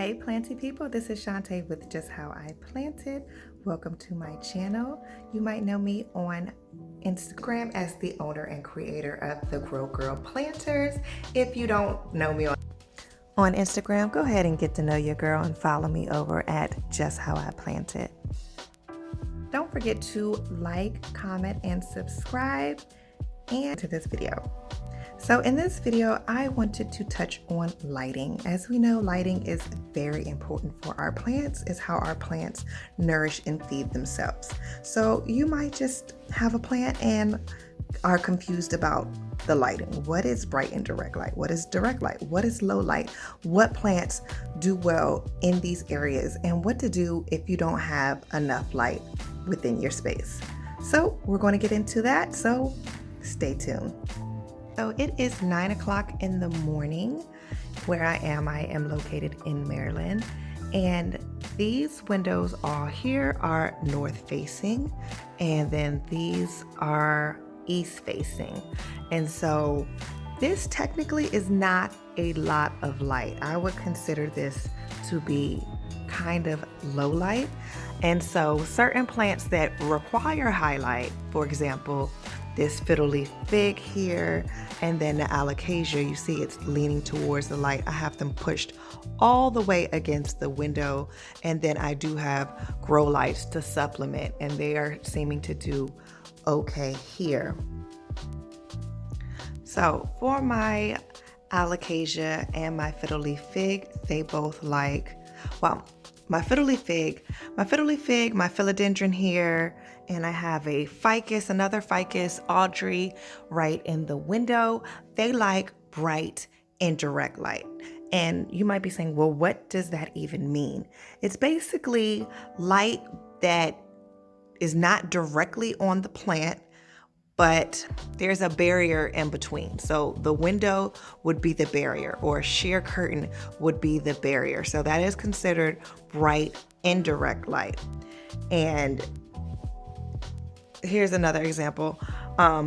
Hey planty people, this is Shantae with Just How I Planted. Welcome to my channel. You might know me on Instagram as the owner and creator of the Grow Girl Planters. If you don't know me on Instagram, go ahead and get to know your girl and follow me over at Just How I Planted. Don't forget to like, comment, and subscribe and to this video. So in this video, I wanted to touch on lighting. As we know, lighting is very important for our plants. It's how our plants nourish and feed themselves. So you might just have a plant and are confused about the lighting. What is bright and direct light? What is direct light? What is low light? What plants do well in these areas? And what to do if you don't have enough light within your space. So we're going to get into that. So stay tuned. So it is 9 o'clock in the morning where I am. I am located in Maryland, and these windows all here are north facing, and then these are east facing. And so this technically is not a lot of light. I would consider this to be kind of low light. And so certain plants that require high light, for example, this fiddle leaf fig here, and then the alocasia, you see it's leaning towards the light. I have them pushed all the way against the window, and then I do have grow lights to supplement, and they are seeming to do okay here. So for my alocasia and my fiddle leaf fig, they both like, well, my fiddle leaf fig, my philodendron here, and I have a ficus, another ficus, Audrey, right in the window. They like bright and direct light. And you might be saying, well, what does that even mean? It's basically light that is not directly on the plant, but there's a barrier in between. So the window would be the barrier, or a sheer curtain would be the barrier. So that is considered bright indirect light. And here's another example.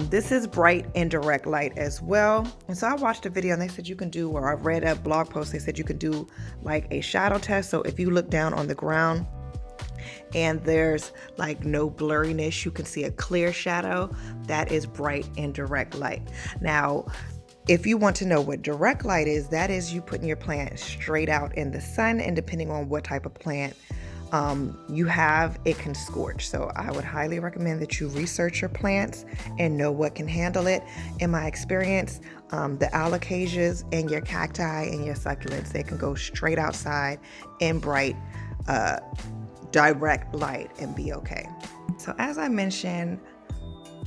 This is bright indirect light as well. And so I watched a video and they said you can do, or I read a blog post, they said you could do like a shadow test. So if you look down on the ground and there's like no blurriness, you can see a clear shadow, that is bright indirect light. Now, if you want to know what direct light is, that is you putting your plant straight out in the sun, and depending on what type of plant you have, it can scorch. So I would highly recommend that you research your plants and know what can handle it. In my experience, the alocasias and your cacti and your succulents, they can go straight outside in bright direct light and be okay. So as I mentioned,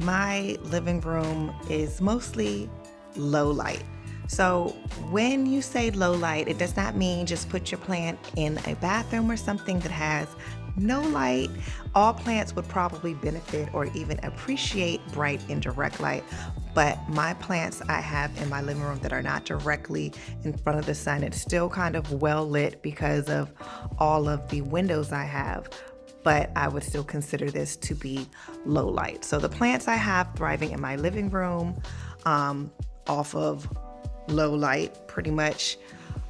my living room is mostly low light. So when you say low light, it does not mean just put your plant in a bathroom or something that has no light. All plants would probably benefit or even appreciate bright and direct light. But my plants I have in my living room that are not directly in front of the sun, it's still kind of well lit because of all of the windows I have. But I would still consider this to be low light. So the plants I have thriving in my living room off of low light pretty much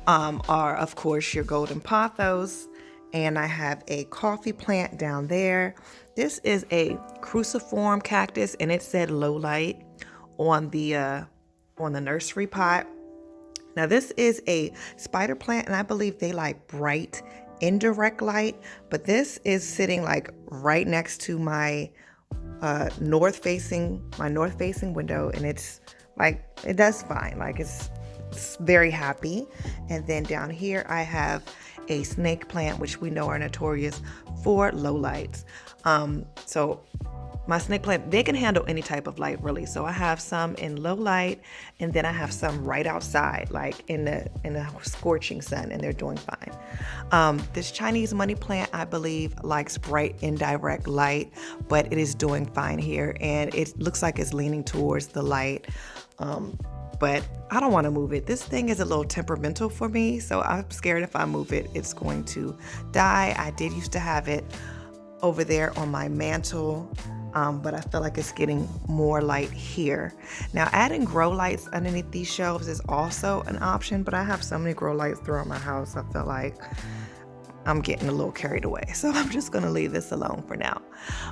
are, of course, your golden pothos, and I have a coffee plant down there. This is a cruciform cactus, and it said low light on the nursery pot. Now this is a spider plant, and I believe they like bright indirect light, but this is sitting like right next to my north facing window, and it's like, it does fine. Like it's very happy. And then down here I have a snake plant, which we know are notorious for low lights. So my snake plant, they can handle any type of light really. So I have some in low light, and then I have some right outside, like in the scorching sun, and they're doing fine. This Chinese money plant, I believe, likes bright indirect light, but it is doing fine here, and it looks like it's leaning towards the light. But I don't want to move it. This thing is a little temperamental for me, so I'm scared if I move it, it's going to die. I did used to have it over there on my mantle. but I feel like it's getting more light here. Now, adding grow lights underneath these shelves is also an option, but I have so many grow lights throughout my house, I feel like I'm getting a little carried away. So I'm just gonna leave this alone for now.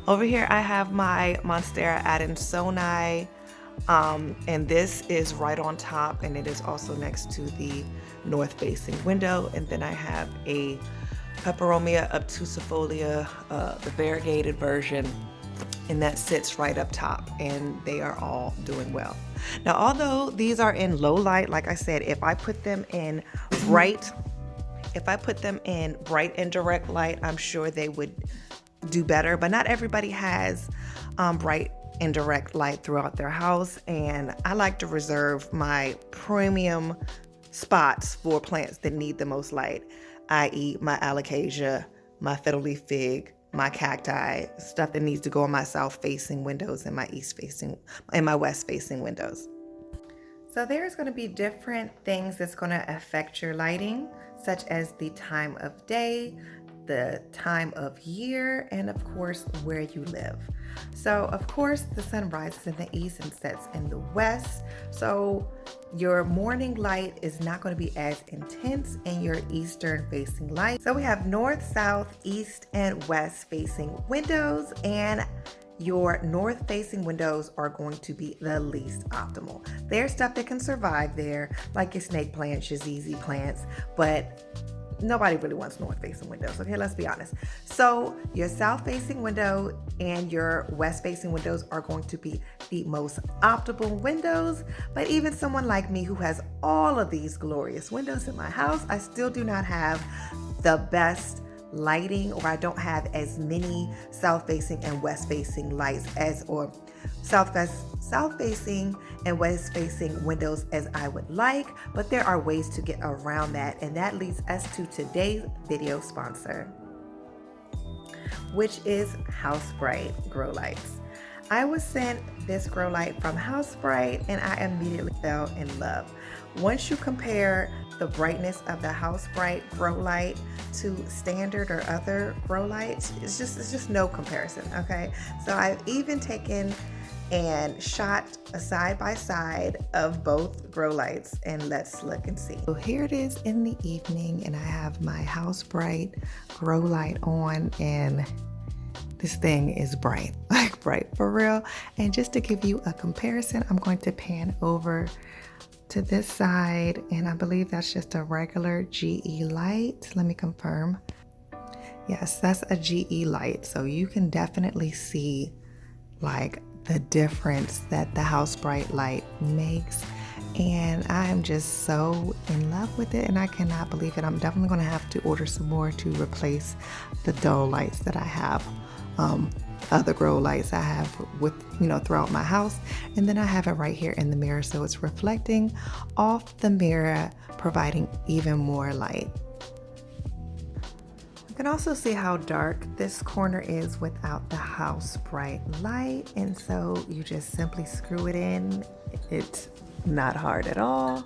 Over here, I have my Monstera Adansonii, and this is right on top, and it is also next to the north-facing window. And then I have a Peperomia Obtusifolia, the variegated version, and that sits right up top, and they are all doing well. Now, although these are in low light, like I said, if I put them in bright indirect light, I'm sure they would do better, but not everybody has bright indirect light throughout their house, and I like to reserve my premium spots for plants that need the most light, i.e. my alocasia, my fiddle leaf fig, my cacti, stuff that needs to go on my south-facing windows and my west-facing windows. So there's going to be different things that's going to affect your lighting, such as the time of day, the time of year, and of course, where you live. So of course, the sun rises in the east and sets in the west. So your morning light is not going to be as intense in your eastern facing light. So we have north, south, east, and west facing windows, and your north facing windows are going to be the least optimal. There's stuff that can survive there, like your snake plants, your ZZ plants, but nobody really wants north facing windows. Okay, let's be honest. So your south facing window and your west facing windows are going to be the most optimal windows. But even someone like me who has all of these glorious windows in my house, I still do not have the best lighting, or I don't have as many south facing and west facing lights or south facing and west facing windows as I would like, but there are ways to get around that, and that leads us to today's video sponsor, which is Haus Bright grow lights. I was sent this grow light from Haus Bright, and I immediately fell in love. Once you compare the brightness of the Haus Bright grow light to standard or other grow lights, it's just no comparison. Okay, so I've even taken and shot a side by side of both grow lights, and let's look and see. So here it is in the evening, and I have my Haus Bright grow light on, and this thing is bright, like bright for real. And just to give you a comparison, I'm going to pan over to this side, and I believe that's just a regular GE light. Let me confirm. Yes, that's a GE light. So you can definitely see like the difference that the Haus Bright light makes, and I am just so in love with it, and I cannot believe it. I'm definitely going to have to order some more to replace the dull lights that I have, other grow lights I have with, throughout my house, and then I have it right here in the mirror, so it's reflecting off the mirror, providing even more light. You can also see how dark this corner is without the Haus Bright light, and so you just simply screw it in. It's not hard at all,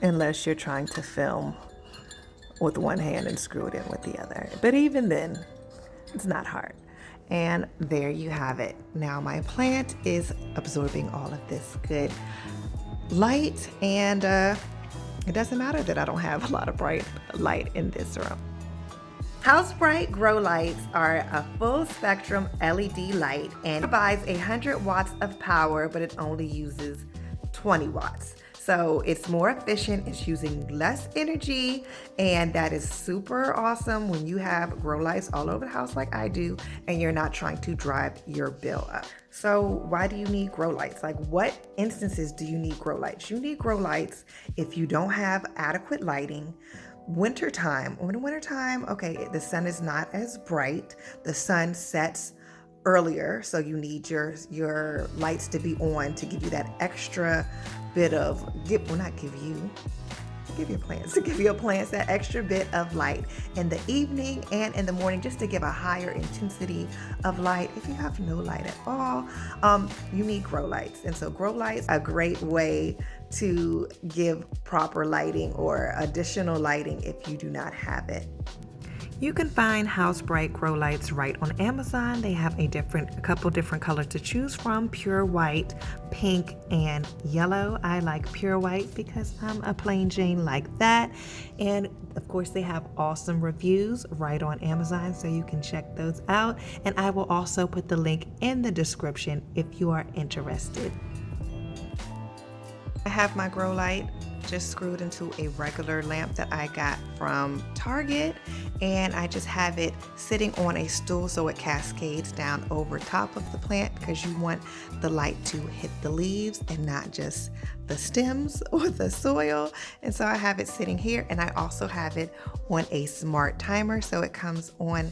unless you're trying to film with one hand and screw it in with the other. But even then, it's not hard. And there you have it. Now my plant is absorbing all of this good light, and it doesn't matter that I don't have a lot of bright light in this room. Haus Bright grow lights are a full spectrum LED light and provides 100 watts of power, but it only uses 20 watts. So it's more efficient, it's using less energy, and that is super awesome when you have grow lights all over the house like I do, and you're not trying to drive your bill up. So why do you need grow lights? Like, what instances do you need grow lights? You need grow lights if you don't have adequate lighting. Wintertime, okay, the sun is not as bright, the sun sets earlier, so you need your lights to be on to give you that extra bit of give your plants that extra bit of light in the evening and in the morning, just to give a higher intensity of light. If you have no light at all, you need grow lights. And so grow lights are a great way to give proper lighting or additional lighting if you do not have it. You can find Haus Bright grow lights right on Amazon. They have a couple different colors to choose from: pure white, pink, and yellow. I like pure white because I'm a plain Jane like that. And of course, they have awesome reviews right on Amazon, so you can check those out. And I will also put the link in the description if you are interested. I have my grow light just screwed into a regular lamp that I got from Target, and I just have it sitting on a stool so it cascades down over top of the plant, because you want the light to hit the leaves and not just the stems or the soil. And so I have it sitting here, and I also have it on a smart timer, so it comes on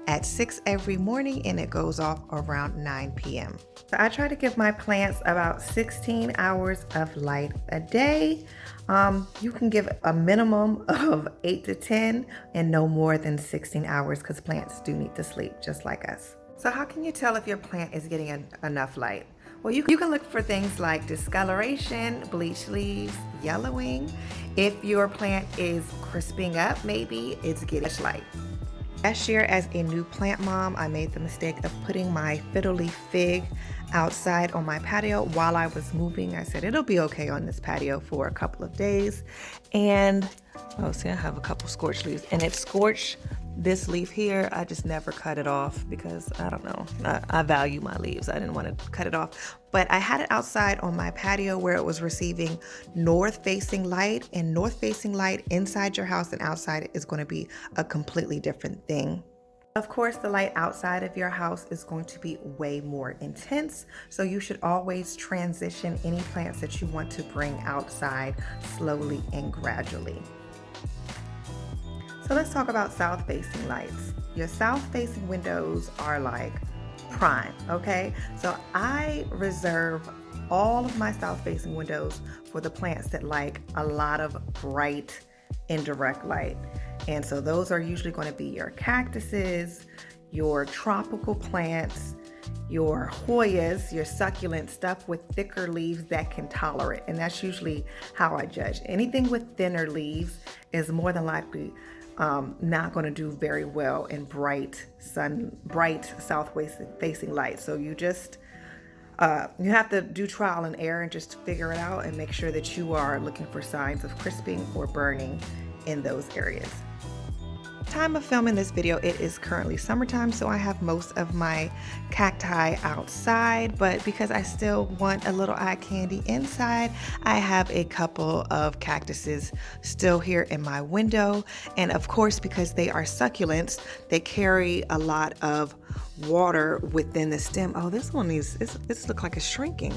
at 6 every morning and it goes off around 9 p.m. So I try to give my plants about 16 hours of light a day. You can give a minimum of 8 to 10 and no more than 16 hours, because plants do need to sleep just like us. So how can you tell if your plant is getting enough light? Well, you can look for things like discoloration, bleached leaves, yellowing. If your plant is crisping up, maybe it's getting much light. Last year, as a new plant mom, I made the mistake of putting my fiddle leaf fig outside on my patio while I was moving. I said it'll be okay on this patio for a couple of days. And, oh, see, I have a couple scorched leaves, and it scorched this leaf here. I just never cut it off because I don't know. I value my leaves. I didn't want to cut it off. But I had it outside on my patio where it was receiving north-facing light, and north-facing light inside your house and outside is going to be a completely different thing. Of course, the light outside of your house is going to be way more intense, so you should always transition any plants that you want to bring outside slowly and gradually. So let's talk about south-facing lights. Your south-facing windows are like prime, okay? So I reserve all of my south-facing windows for the plants that like a lot of bright indirect light. And so those are usually going to be your cactuses, your tropical plants, your Hoyas, your succulent stuff with thicker leaves that can tolerate. And that's usually how I judge. Anything with thinner leaves is more than likely not going to do very well in bright south-facing light. So you just you have to do trial and error and just figure it out and make sure that you are looking for signs of crisping or burning in those areas. Time of filming this video, it is currently summertime, so I have most of my cacti outside, but because I still want a little eye candy inside, I have a couple of cactuses still here in my window. And of course, because they are succulents, they carry a lot of water within the stem. Oh, this one this looks like it's shrinking.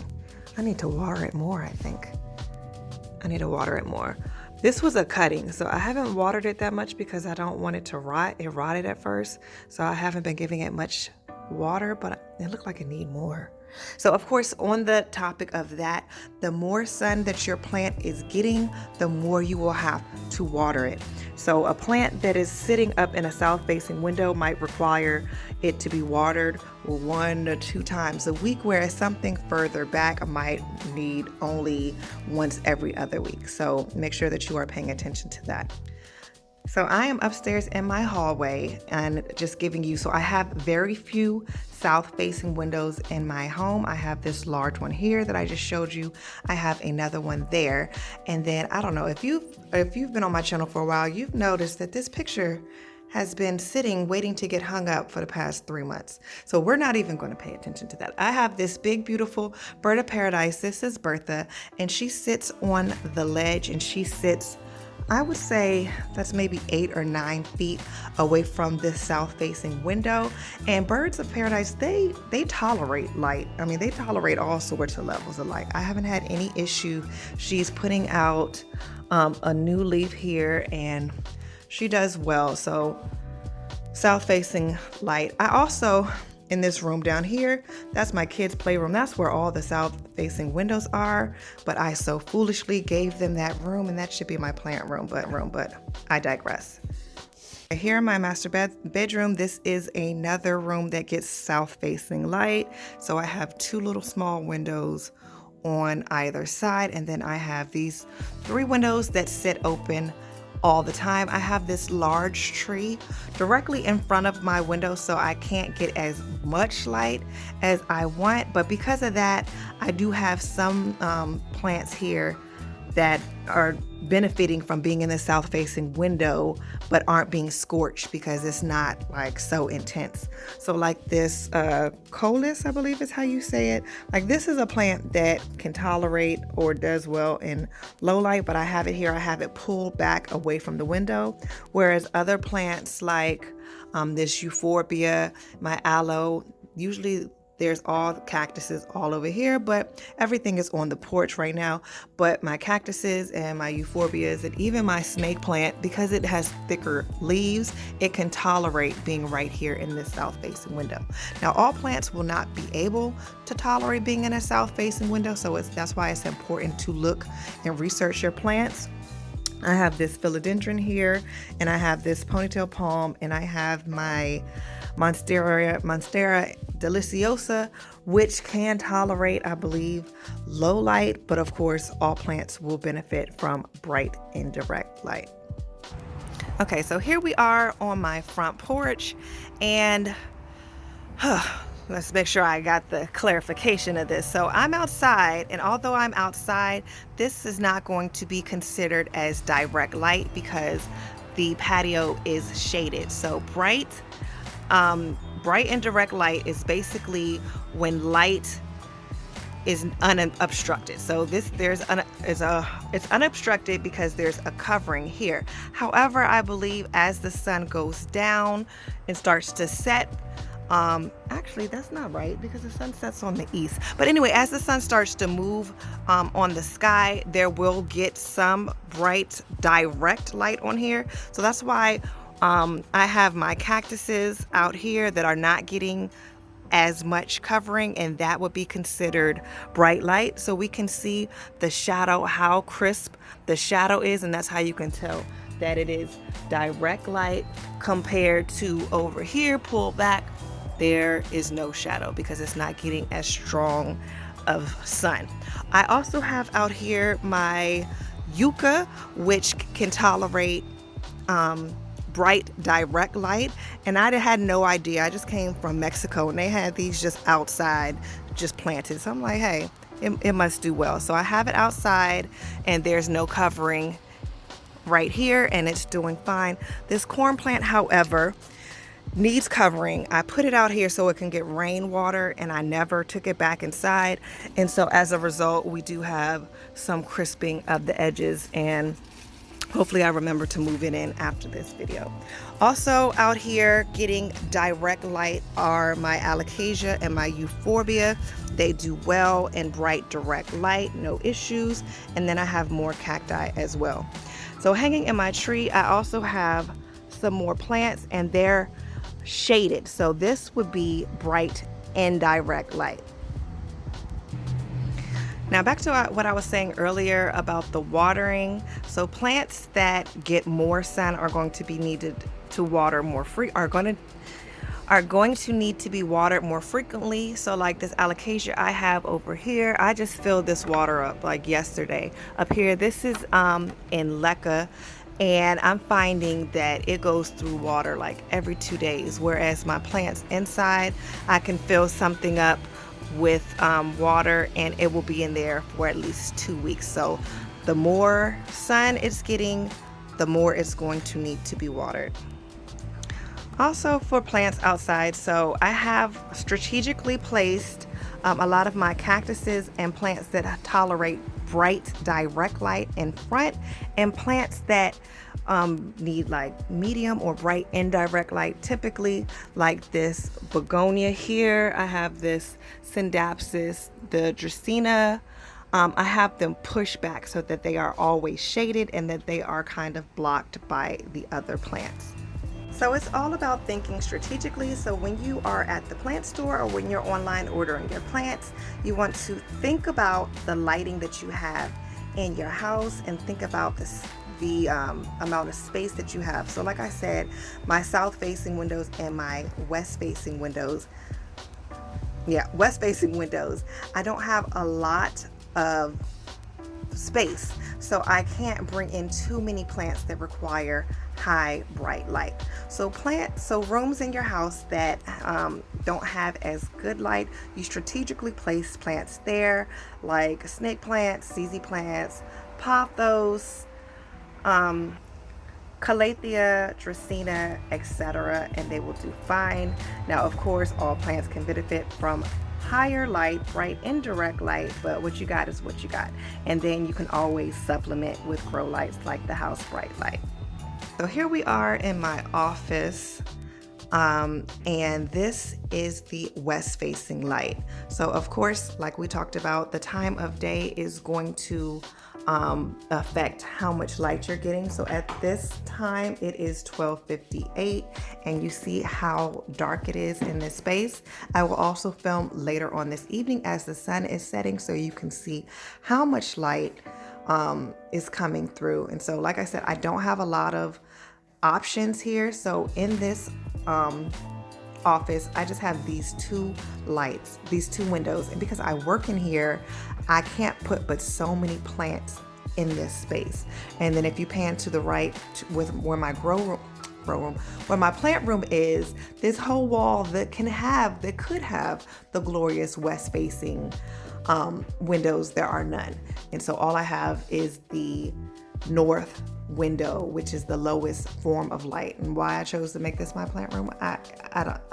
I need to water it more, I think. I need to water it more. This was a cutting, so I haven't watered it that much because I don't want it to rot. It rotted at first, so I haven't been giving it much water, but it looked like it needed more. So of course, on the topic of that, the more sun that your plant is getting, the more you will have to water it. So a plant that is sitting up in a south-facing window might require it to be watered 1 to 2 times a week, whereas something further back might need only once every other week. So make sure that you are paying attention to that. So I am upstairs in my hallway and just giving you, so I have very few south-facing windows in my home. I have this large one here that I just showed you. I have another one there. And then I don't know, if you've been on my channel for a while, you've noticed that this picture has been sitting waiting to get hung up for the past 3 months. So we're not even going to pay attention to that. I have this big, beautiful bird of paradise. This is Bertha, and she sits on the ledge, and she sits, I would say that's maybe 8 or 9 feet away from this south-facing window. And birds of paradise, they tolerate light. I mean, they tolerate all sorts of levels of light. I haven't had any issue. She's putting out a new leaf here, and she does well. So south-facing light. I also, in this room down here, that's my kids' playroom. That's where all the south-facing windows are. But I so foolishly gave them that room, and that should be my plant room, but I digress. Here in my master bedroom, this is another room that gets south-facing light. So I have 2 little small windows on either side, and then I have these 3 windows that sit open all the time. I have this large tree directly in front of my window, so I can't get as much light as I want, but because of that, I do have some plants here that are benefiting from being in the south facing window but aren't being scorched because it's not like so intense. So like this colis, I believe is how you say it. Like this is a plant that can tolerate or does well in low light, but I have it here, I have it pulled back away from the window, whereas other plants like this euphorbia, my aloe, usually there's all cactuses all over here, but everything is on the porch right now. But my cactuses and my euphorbias and even my snake plant, because it has thicker leaves, it can tolerate being right here in this south facing window. Now, all plants will not be able to tolerate being in a south facing window, so that's why it's important to look and research your plants. I have this philodendron here, and I have this ponytail palm, and I have my Monstera deliciosa, which can tolerate, I believe, low light, but of course, all plants will benefit from bright indirect light. Okay, so here we are on my front porch, and let's make sure I got the clarification of this. So I'm outside, and although I'm outside, this is not going to be considered as direct light because the patio is shaded. So bright indirect light is basically when light is unobstructed. So it's unobstructed because there's a covering here. However, I believe as the sun goes down and starts to set, actually that's not right because the sun sets on the east, but anyway, as the sun starts to move on the sky, there will get some bright direct light on here. So that's why I have my cactuses out here that are not getting as much covering, and that would be considered bright light. So we can see the shadow, how crisp the shadow is, and that's how you can tell that it is direct light compared to over here, pulled back, there is no shadow because it's not getting as strong of sun. I also have out here my yucca, which can tolerate bright direct light, and I had no idea. I just came from Mexico and they had these just outside, just planted. So I'm like, hey, it must do well. So I have it outside and there's no covering right here and it's doing fine. This corn plant, however, needs covering. I put it out here so it can get rainwater, and I never took it back inside, and so as a result we do have some crisping of the edges, and hopefully I remember to move it in after this video. Also out here getting direct light are my alocasia and my euphorbia. They do well in bright direct light, no issues. And then I have more cacti as well. So hanging in my tree, I also have some more plants, and they're shaded. So this would be bright indirect light. Now back to what I was saying earlier about the watering. So plants that get more sun are going to be needed to water more are going to need to be watered more frequently. So like this alocasia I have over here, I just filled this water up like yesterday. Up here, this is in leca, and I'm finding that it goes through water like every 2 days, whereas my plants inside, I can fill something up with water and it will be in there for at least 2 weeks. So the more sun it's getting, the more it's going to need to be watered. Also for plants outside, so I have strategically placed a lot of my cactuses and plants that tolerate bright direct light in front, and plants that need like medium or bright indirect light, typically like this begonia here. I have this Syndapsis, the Dracaena. I have them pushed back so that they are always shaded and that they are kind of blocked by the other plants. So it's all about thinking strategically. So when you are at the plant store or when you're online ordering your plants, you want to think about the lighting that you have in your house and think about the amount of space that you have. So like I said, my south facing windows and my west facing windows, I don't have a lot of space. So I can't bring in too many plants that require high bright light. So rooms in your house that don't have as good light, you strategically place plants there, like snake plants, ZZ plants, pothos, Calathea, Dracaena, etc., and they will do fine. Now, of course, all plants can benefit from higher light, bright indirect light, but what you got is what you got. And then you can always supplement with grow lights like the Haus Bright light. So here we are in my office, and this is the west facing light. So of course, like we talked about, the time of day is going to affect how much light you're getting. So at this time it is 12:58, and you see how dark it is in this space. I will also film later on this evening as the sun is setting, so you can see how much light is coming through. And so, like I said, I don't have a lot of options here. So in this office, I just have these two lights, these two windows, and because I work in here, I can't put but so many plants in this space. And then if you pan to the right with where my where my plant room is, this whole wall that could have the glorious west facing windows, there are none. And so all I have is the north window, which is the lowest form of light. And why I chose to make this my plant room, I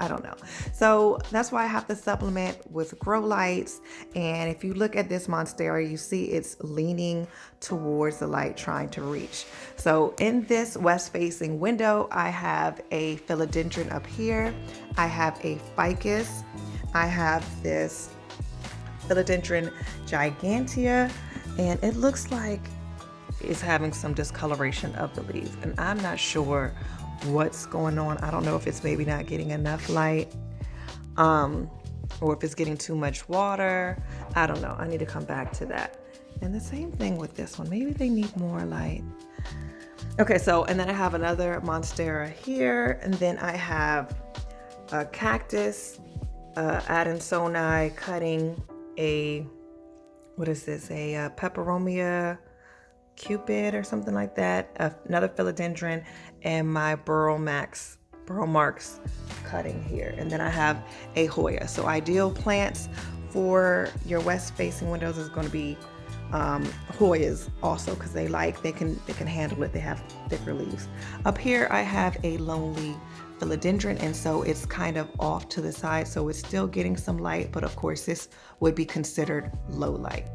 don't know. So that's why I have to supplement with grow lights. And if you look at this monstera, you see it's leaning towards the light, trying to reach. So in this west facing window, I have a philodendron up here, I have a ficus, I have this Philodendron Gigantea, and it looks like is having some discoloration of the leaves, and I'm not sure what's going on. I don't know if it's maybe not getting enough light, or if it's getting too much water. I don't know. I need to come back to that. And the same thing with this one. Maybe they need more light. Okay, so, and then I have another monstera here, and then I have a cactus, Adansonii, cutting a, what is this? A Peperomia Cupid or something like that, another philodendron, and my burrow marks cutting here. And then I have a Hoya. So ideal plants for your west facing windows is going to be Hoyas also, because they can handle it. They have thicker leaves. Up here I have a lonely philodendron, and so it's kind of off to the side, so it's still getting some light, but of course this would be considered low light.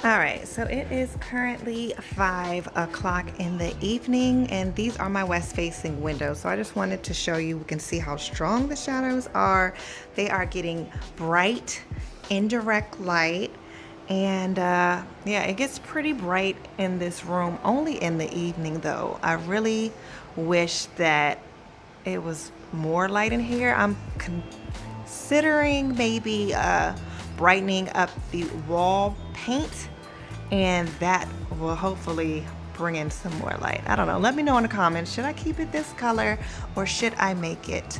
All right, so it is currently 5 o'clock in the evening, and these are my west facing windows. So I just wanted to show you, we can see how strong the shadows are. They are getting bright, indirect light, and yeah, it gets pretty bright in this room, only in the evening though. I really wish that it was more light in here. I'm considering maybe brightening up the wall paint, and that will hopefully bring in some more light. I don't know. Let me know in the comments. Should I keep it this color or should I make it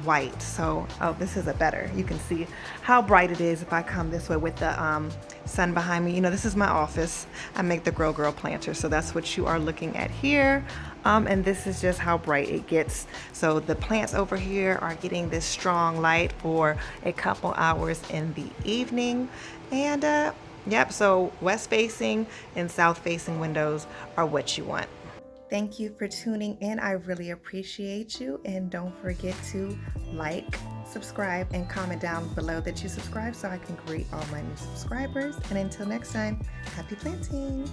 white? So, oh, this is a better. You can see how bright it is if I come this way with the sun behind me. You know, this is my office. I make the Grow Girl planter, so that's what you are looking at here. And this is just how bright it gets. So the plants over here are getting this strong light for a couple hours in the evening. And yep, so west facing and south facing windows are what you want. Thank you for tuning in. I really appreciate you. And don't forget to like, subscribe, and comment down below that you subscribe so I can greet all my new subscribers. And until next time, happy planting.